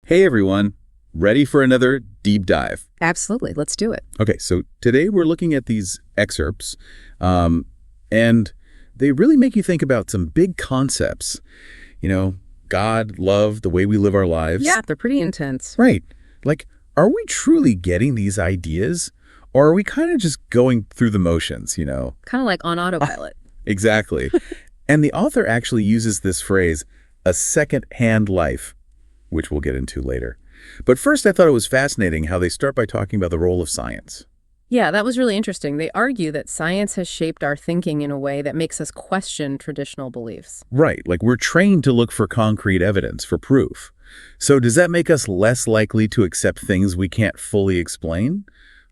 Hey everyone, ready for another deep dive? Absolutely. Let's do it. Okay, so today we're looking at these excerpts, and they really make you think about some big concepts. You know, God, love, the way we live our lives. Yeah, they're pretty intense. Right. Like, are we truly getting these ideas, or are we kind of just going through the motions, Kind of like on autopilot. Exactly. And the author actually uses this phrase, a second-hand life, which we'll get into later. But first, I thought it was fascinating how they start by talking about the role of science. Yeah, that was really interesting. They argue that science has shaped our thinking in a way that makes us question traditional beliefs. Right, like we're trained to look for concrete evidence, for proof. So does that make us less likely to accept things we can't fully explain?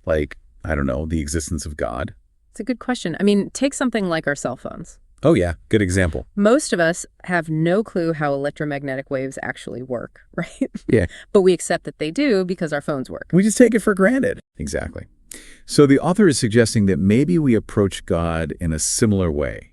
Like, I don't know, the existence of God? It's a good question. I mean, take something like our cell phones. Oh yeah, good example. Most of us have no clue how electromagnetic waves actually work, right? Yeah. But we accept that they do because our phones work. We just take it for granted. Exactly. So the author is suggesting that maybe we approach God in a similar way.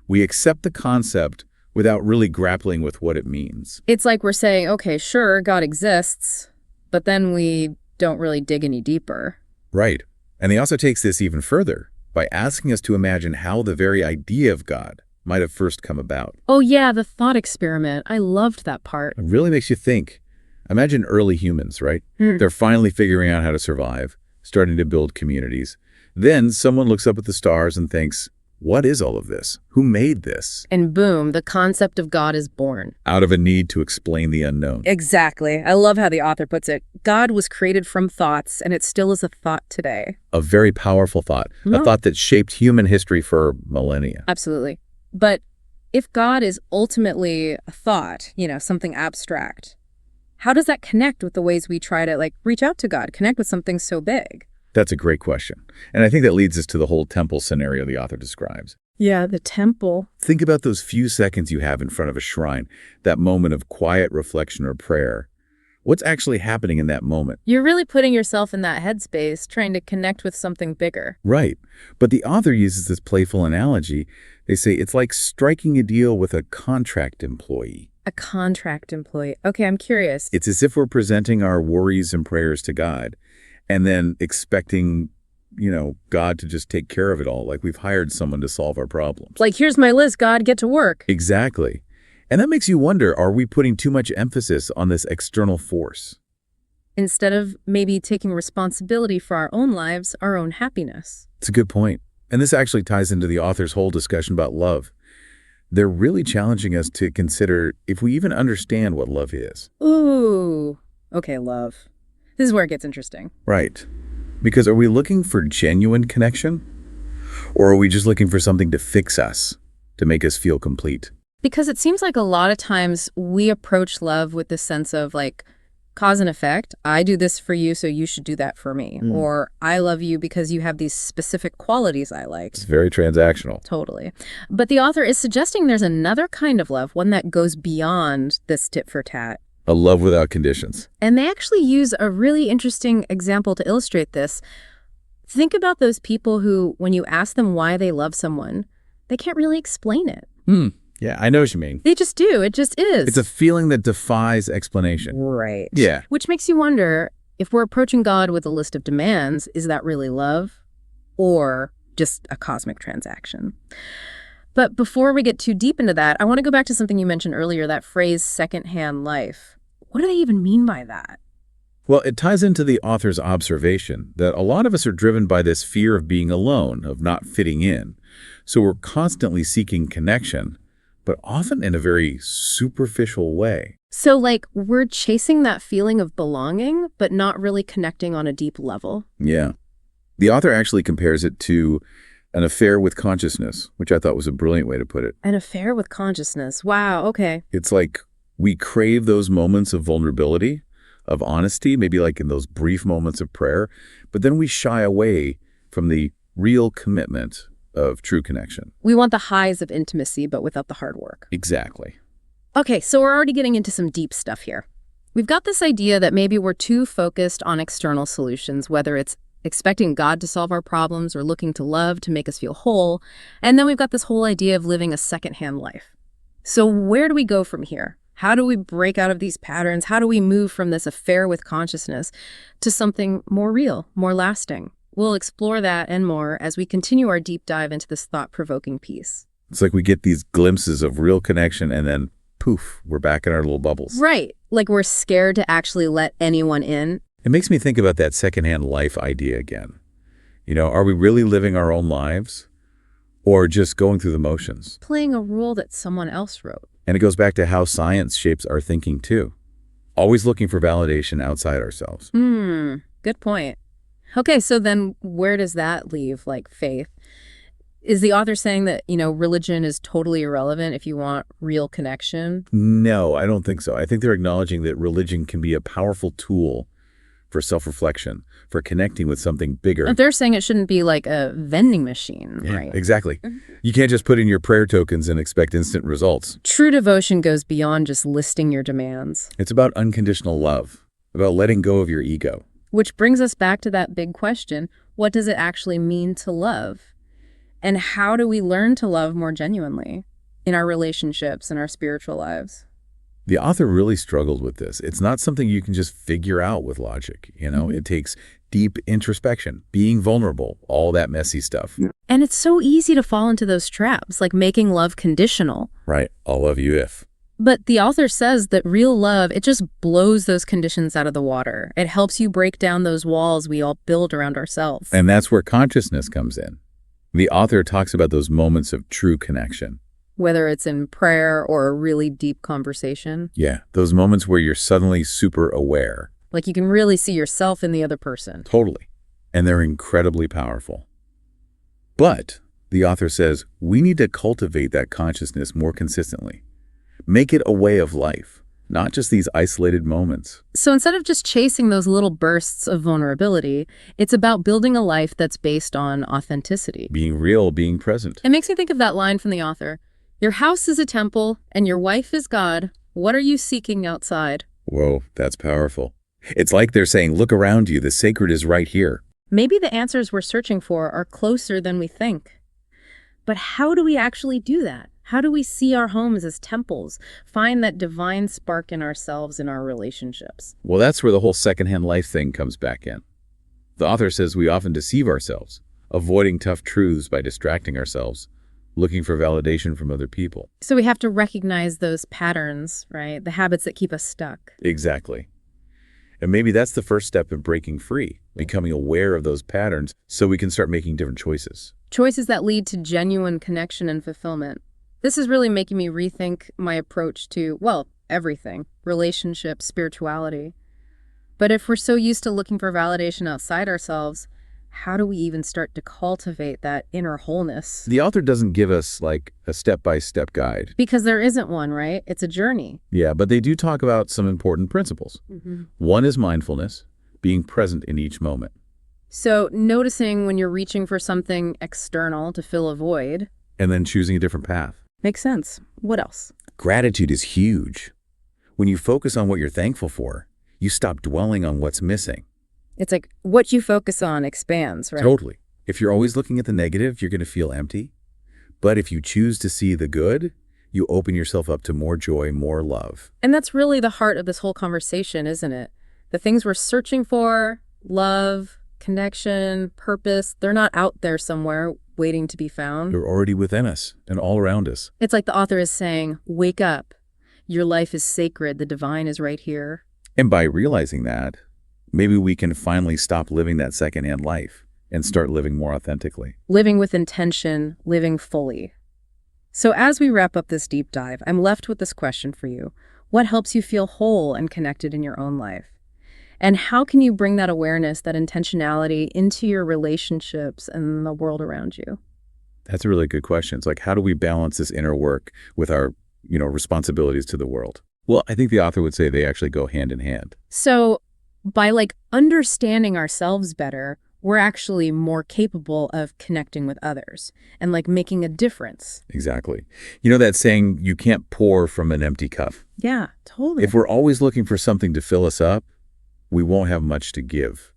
We accept the concept without really grappling with what it means. It's like we're saying, okay, sure, God exists, but then we don't really dig any deeper. Right. And he also takes this even further by asking us to imagine how the very idea of God might have first come about. Oh yeah, the thought experiment. I loved that part. It really makes you think. Imagine early humans, right? They're finally figuring out how to survive, starting to build communities. Then someone looks up at the stars and thinks, what is all of this? Who made this? And boom, the concept of God is born. Out of a need to explain the unknown. Exactly. I love how the author puts it. God was created from thoughts, and it still is a thought today. A very powerful thought, a thought that shaped human history for millennia. Absolutely. But if God is ultimately a thought, something abstract, how does that connect with the ways we try to reach out to God, connect with something so big? That's a great question. And I think that leads us to the whole temple scenario the author describes. Yeah, the temple. Think about those few seconds you have in front of a shrine, that moment of quiet reflection or prayer. What's actually happening in that moment? You're really putting yourself in that headspace, trying to connect with something bigger. Right. But the author uses this playful analogy. They say it's like striking a deal with a contract employee. A contract employee. Okay, I'm curious. It's as if we're presenting our worries and prayers to God, and then expecting, God to just take care of it all, like we've hired someone to solve our problems. Like, here's my list, God, get to work. Exactly. And that makes you wonder, are we putting too much emphasis on this external force? Instead of maybe taking responsibility for our own lives, our own happiness. It's a good point. And this actually ties into the author's whole discussion about love. They're really challenging us to consider if we even understand what love is. Ooh, okay, love. This is where it gets interesting. Right. Because are we looking for genuine connection? Or are we just looking for something to fix us, to make us feel complete? Because it seems like a lot of times we approach love with this sense of cause and effect. I do this for you, so you should do that for me. Or I love you because you have these specific qualities I like. It's very transactional. Totally. But the author is suggesting there's another kind of love, one that goes beyond this tit for tat. A love without conditions. And they actually use a really interesting example to illustrate this. Think about those people who, when you ask them why they love someone, they can't really explain it. Yeah, I know what you mean. They just do. It just is. It's a feeling that defies explanation. Right. Yeah. Which makes you wonder, if we're approaching God with a list of demands, is that really love or just a cosmic transaction? But before we get too deep into that, I want to go back to something you mentioned earlier, that phrase, secondhand life. What do they even mean by that? Well, it ties into the author's observation that a lot of us are driven by this fear of being alone, of not fitting in. So we're constantly seeking connection, but often in a very superficial way. So we're chasing that feeling of belonging, but not really connecting on a deep level. Yeah. The author actually compares it to an affair with consciousness, which I thought was a brilliant way to put it. An affair with consciousness. Wow, okay. It's like we crave those moments of vulnerability, of honesty, maybe like in those brief moments of prayer, but then we shy away from the real commitment of true connection. We want the highs of intimacy, but without the hard work. Exactly. Okay, so we're already getting into some deep stuff here. We've got this idea that maybe we're too focused on external solutions, whether it's expecting God to solve our problems or looking to love to make us feel whole. And then we've got this whole idea of living a secondhand life. So where do we go from here? How do we break out of these patterns? How do we move from this affair with consciousness to something more real, more lasting? We'll explore that and more as we continue our deep dive into this thought-provoking piece. It's like we get these glimpses of real connection and then, poof, we're back in our little bubbles. Right. Like we're scared to actually let anyone in. It makes me think about that secondhand life idea again. Are we really living our own lives or just going through the motions? Playing a role that someone else wrote. And it goes back to how science shapes our thinking too. Always looking for validation outside ourselves. Good point. Okay, so then where does that leave, like, faith? Is the author saying that, religion is totally irrelevant if you want real connection? No, I don't think so. I think they're acknowledging that religion can be a powerful tool for self-reflection, for connecting with something bigger. But they're saying it shouldn't be like a vending machine, right? Exactly. You can't just put in your prayer tokens and expect instant results. True devotion goes beyond just listing your demands. It's about unconditional love, about letting go of your ego. Which brings us back to that big question, what does it actually mean to love? And how do we learn to love more genuinely in our relationships and our spiritual lives? The author really struggled with this. It's not something you can just figure out with logic. It takes deep introspection, being vulnerable, all that messy stuff. And it's so easy to fall into those traps, like making love conditional. Right. I'll love you if. But the author says that real love, it just blows those conditions out of the water. It helps you break down those walls we all build around ourselves. And that's where consciousness comes in. The author talks about those moments of true connection. Whether it's in prayer or a really deep conversation. Yeah, those moments where you're suddenly super aware. Like you can really see yourself in the other person. Totally. And they're incredibly powerful. But, the author says, we need to cultivate that consciousness more consistently. Make it a way of life, not just these isolated moments. So instead of just chasing those little bursts of vulnerability, it's about building a life that's based on authenticity. Being real, being present. It makes me think of that line from the author. Your house is a temple, and your wife is God. What are you seeking outside? Whoa, that's powerful. It's like they're saying, look around you, the sacred is right here. Maybe the answers we're searching for are closer than we think. But how do we actually do that? How do we see our homes as temples, find that divine spark in ourselves and our relationships? Well, that's where the whole secondhand life thing comes back in. The author says we often deceive ourselves, avoiding tough truths by distracting ourselves, looking for validation from other people. So we have to recognize those patterns, right? The habits that keep us stuck. Exactly. And maybe that's the first step in breaking free, becoming aware of those patterns so we can start making different choices. Choices that lead to genuine connection and fulfillment. This is really making me rethink my approach to, well, everything, relationships, spirituality. But if we're so used to looking for validation outside ourselves, how do we even start to cultivate that inner wholeness? The author doesn't give us like a step-by-step guide. Because there isn't one, right? It's a journey. Yeah, but they do talk about some important principles. One is mindfulness, being present in each moment. So noticing when you're reaching for something external to fill a void. And then choosing a different path. Makes sense. What else? Gratitude is huge. When you focus on what you're thankful for, you stop dwelling on what's missing. It's like what you focus on expands, right? Totally. If you're always looking at the negative, you're going to feel empty. But if you choose to see the good, you open yourself up to more joy, more love. And that's really the heart of this whole conversation, isn't it? The things we're searching for, love, connection, purpose, they're not out there somewhere waiting to be found. They're already within us and all around us. It's like the author is saying, wake up. Your life is sacred. The divine is right here. And by realizing that, maybe we can finally stop living that secondhand life and start living more authentically. Living with intention, living fully. So as we wrap up this deep dive, I'm left with this question for you. What helps you feel whole and connected in your own life? And how can you bring that awareness, that intentionality into your relationships and the world around you? That's a really good question. It's like, how do we balance this inner work with our, responsibilities to the world? Well, I think the author would say they actually go hand in hand. So by understanding ourselves better, we're actually more capable of connecting with others and making a difference. Exactly. You know that saying, you can't pour from an empty cup? Yeah, totally. If we're always looking for something to fill us up, we won't have much to give.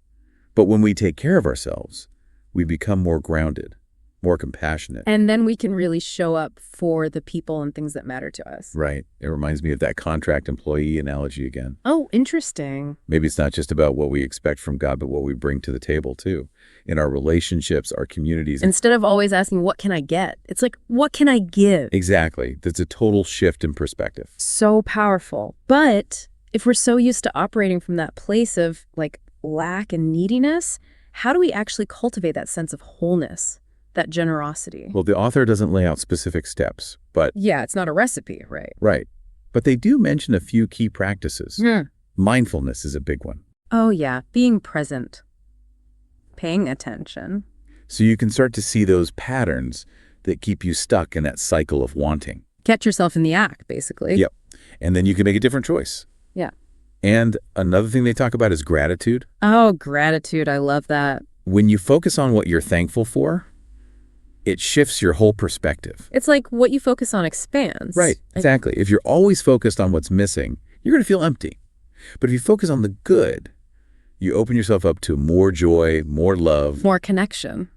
But when we take care of ourselves, we become more grounded, more compassionate. And then we can really show up for the people and things that matter to us. Right. It reminds me of that contract employee analogy again. Oh, interesting. Maybe it's not just about what we expect from God, but what we bring to the table, too, in our relationships, our communities. Instead of always asking, what can I get? It's like, what can I give? Exactly. That's a total shift in perspective. So powerful. But if we're so used to operating from that place of like lack and neediness, how do we actually cultivate that sense of wholeness, that generosity? Well, the author doesn't lay out specific steps, but... Yeah, it's not a recipe, right? Right. But they do mention a few key practices. Hmm. Mindfulness is a big one. Oh, yeah. Being present. Paying attention. So you can start to see those patterns that keep you stuck in that cycle of wanting. Catch yourself in the act, basically. Yep. And then you can make a different choice. Yeah. And another thing they talk about is gratitude. Oh, gratitude. I love that. When you focus on what you're thankful for, it shifts your whole perspective. It's like what you focus on expands. Right, exactly. If you're always focused on what's missing, you're going to feel empty. But if you focus on the good, you open yourself up to more joy, more love. More connection.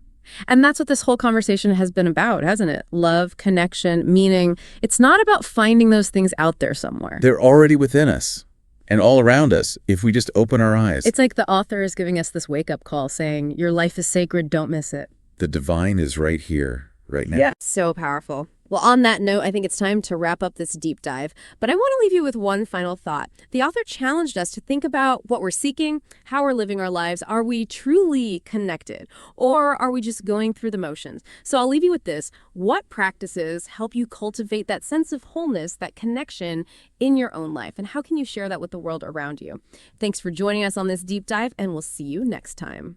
And that's what this whole conversation has been about, hasn't it? Love, connection, meaning it's not about finding those things out there somewhere. They're already within us and all around us if we just open our eyes. It's like the author is giving us this wake-up call saying, your life is sacred, don't miss it. The divine is right here, right now. Yeah. So powerful. Well, on that note, I think it's time to wrap up this deep dive. But I want to leave you with one final thought. The author challenged us to think about what we're seeking, how we're living our lives. Are we truly connected? Or are we just going through the motions? So I'll leave you with this. What practices help you cultivate that sense of wholeness, that connection in your own life? And how can you share that with the world around you? Thanks for joining us on this deep dive, and we'll see you next time.